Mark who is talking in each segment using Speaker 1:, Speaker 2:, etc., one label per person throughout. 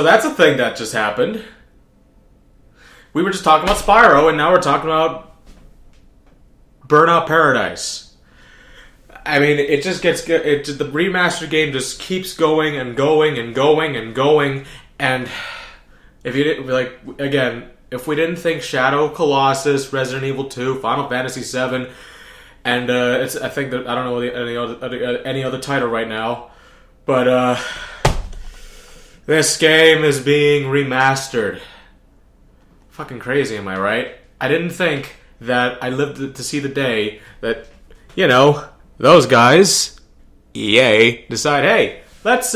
Speaker 1: So that's a thing that just happened. We were just talking about Spyro, and now we're talking about Burnout Paradise. I mean, it just gets good. The remastered game just keeps going and going and going and going. And if you didn't, like, again, if we didn't think Shadow Colossus, Resident Evil 2, Final Fantasy 7, and I think that I don't know any other title right now, but this game is being remastered. Fucking crazy, am I right? I didn't think that I lived to see the day that, you know, those guys, EA, decide, hey, let's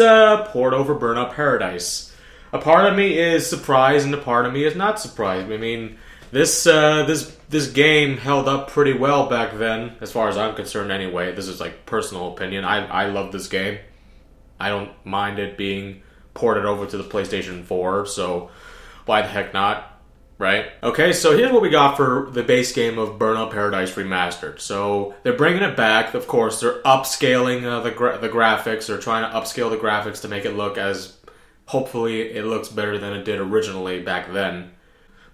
Speaker 1: port over Burnout Paradise. A part of me is surprised and a part of me is not surprised. I mean, this game held up pretty well back then, as far as I'm concerned anyway. This is like personal opinion. I love this game. I don't mind it being ported over to the PlayStation 4, so why the heck not? Right? Okay, so here's what we got for the base game of Burnout Paradise Remastered. So they're bringing it back. Of course, they're upscaling the graphics. They're trying to upscale the graphics to make it look as... Hopefully, it looks better than it did originally back then.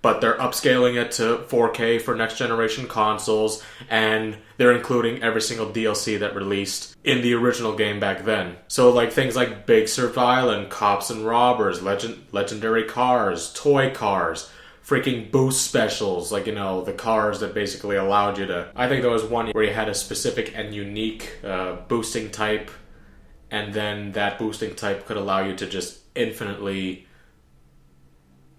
Speaker 1: But they're upscaling it to 4K for next-generation consoles, and they're including every single DLC that released in the original game back then. So, like, things like Big Sur Island, Cops and Robbers, Legendary Cars, Toy Cars, freaking boost specials, like, you know, the cars that basically allowed you to... I think there was one where you had a specific and unique boosting type, and then that boosting type could allow you to just infinitely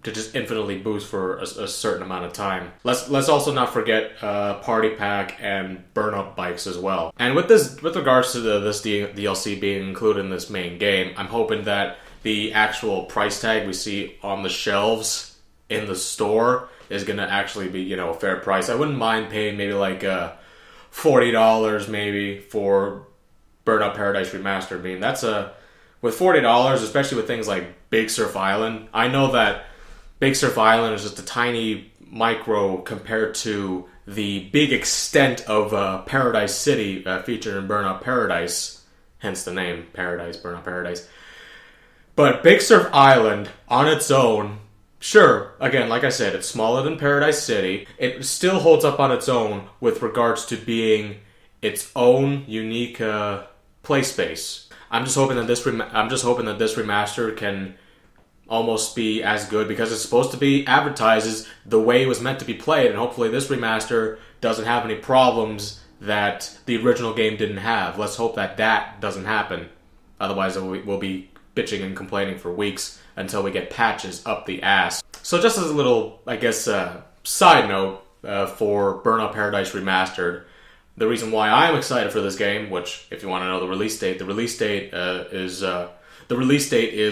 Speaker 1: boost for a certain amount of time. Let's also not forget Party Pack and Burnout Bikes as well. And with regards to this DLC being included in this main game, I'm hoping that the actual price tag we see on the shelves in the store is gonna actually be, you know, a fair price. I wouldn't mind paying maybe like $40 maybe for Burnout Paradise Remastered. I mean, that's with $40, especially with things like Big Sur Island. I know that Big Sur Island is just a tiny micro compared to the big extent of Paradise City featured in Burnout Paradise, hence the name Burnout Paradise. But Big Sur Island on its own, sure, again, like I said, it's smaller than Paradise City. It still holds up on its own with regards to being its own unique play space. I'm just hoping that this remaster can almost be as good, because it's supposed to be advertised as the way it was meant to be played, and hopefully this remaster doesn't have any problems that the original game didn't have. Let's hope that doesn't happen. Otherwise, we'll be bitching and complaining for weeks until we get patches up the ass. So just as a little, I guess, side note for Burnout Paradise Remastered, the reason why I'm excited for this game, which, if you want to know the release date is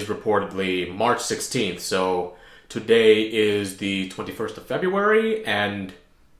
Speaker 1: reportedly March 16th. So today is the 21st of February, and,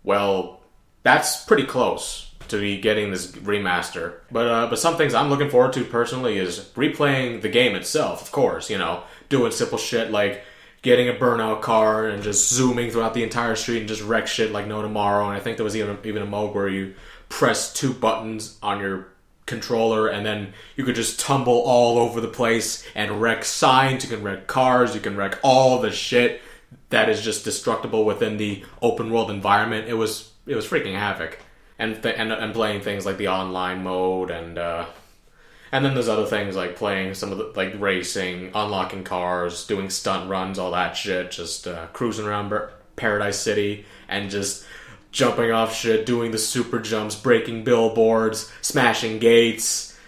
Speaker 1: well, that's pretty close to be getting this remaster. But some things I'm looking forward to personally is replaying the game itself, of course, you know, doing simple shit like getting a burnout car and just zooming throughout the entire street and just wreck shit like no tomorrow. And I think there was even a mode where you press two buttons on your controller and then you could just tumble all over the place and wreck signs, you can wreck cars, you can wreck all the shit that is just destructible within the open world environment. It was freaking havoc. And playing things like the online mode, and then there's other things like playing some of the, like, racing, unlocking cars, doing stunt runs, all that shit, just cruising around Paradise City and just jumping off shit, doing the super jumps, breaking billboards, smashing gates.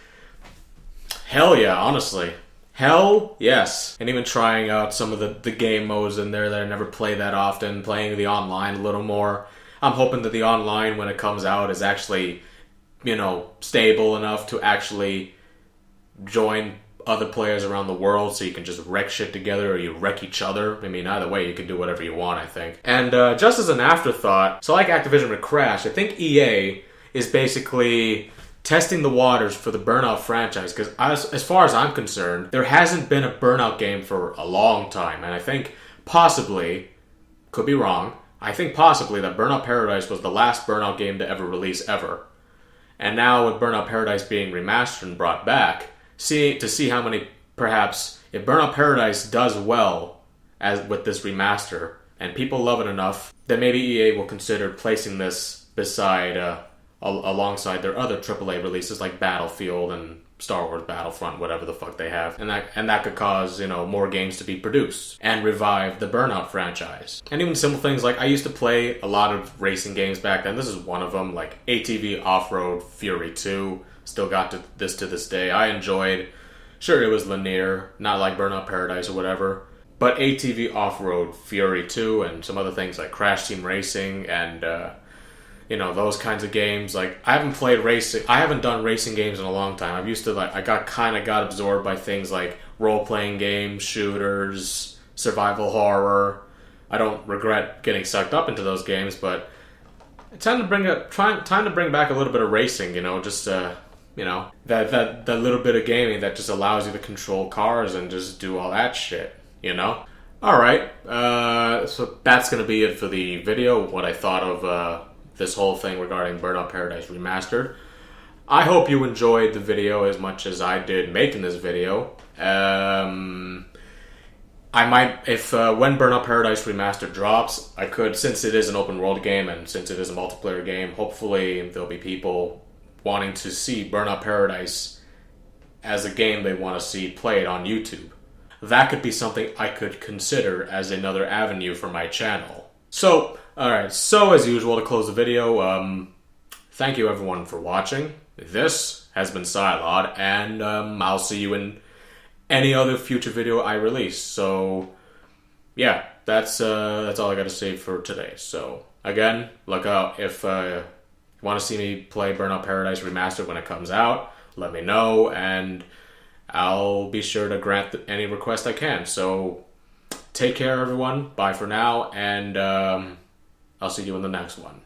Speaker 1: Hell yeah, honestly. Hell yes. And even trying out some of the game modes in there that I never play that often, playing the online a little more. I'm hoping that the online, when it comes out, is actually, you know, stable enough to actually join other players around the world, so you can just wreck shit together or you wreck each other. I mean, either way, you can do whatever you want, I think. And just as an afterthought, so like Activision with Crash, I think EA is basically testing the waters for the Burnout franchise, because as far as I'm concerned, there hasn't been a Burnout game for a long time, and I think possibly, could be wrong, I think possibly that Burnout Paradise was the last Burnout game to ever release ever. And now with Burnout Paradise being remastered and brought back, to see how many perhaps if Burnout Paradise does well as with this remaster, and people love it enough, then maybe EA will consider placing this beside, alongside their other AAA releases like Battlefield and Star Wars Battlefront, whatever the fuck they have, and that could cause, you know, more games to be produced and revive the Burnout franchise. And even simple things like I used to play a lot of racing games back then. This is one of them, like ATV Off-Road Fury 2. Still got this to this day. I enjoyed. Sure, it was linear, not like Burnout Paradise or whatever. But ATV Off-Road Fury 2 and some other things like Crash Team Racing and, you know, those kinds of games. Like, I haven't done racing games in a long time. I used to, like, I got absorbed by things like role-playing games, shooters, survival horror. I don't regret getting sucked up into those games, but it's time to bring back a little bit of racing, you know, just, you know, that little bit of gaming that just allows you to control cars and just do all that shit. You know? Alright, so that's going to be it for the video, what I thought of this whole thing regarding Burnout Paradise Remastered. I hope you enjoyed the video as much as I did making this video. I might, if when Burnout Paradise Remastered drops, I could, since it is an open world game and since it is a multiplayer game, hopefully there'll be people wanting to see Burnout Paradise as a game they want to see played on YouTube. That could be something I could consider as another avenue for my channel. So, alright, so as usual to close the video, thank you everyone for watching. This has been PSYLOD, and I'll see you in any other future video I release. So, yeah, that's all I gotta say for today. So, again, look out if you want to see me play Burnout Paradise Remastered when it comes out, let me know, and I'll be sure to grant any request I can. So, take care, everyone. Bye for now, and I'll see you in the next one.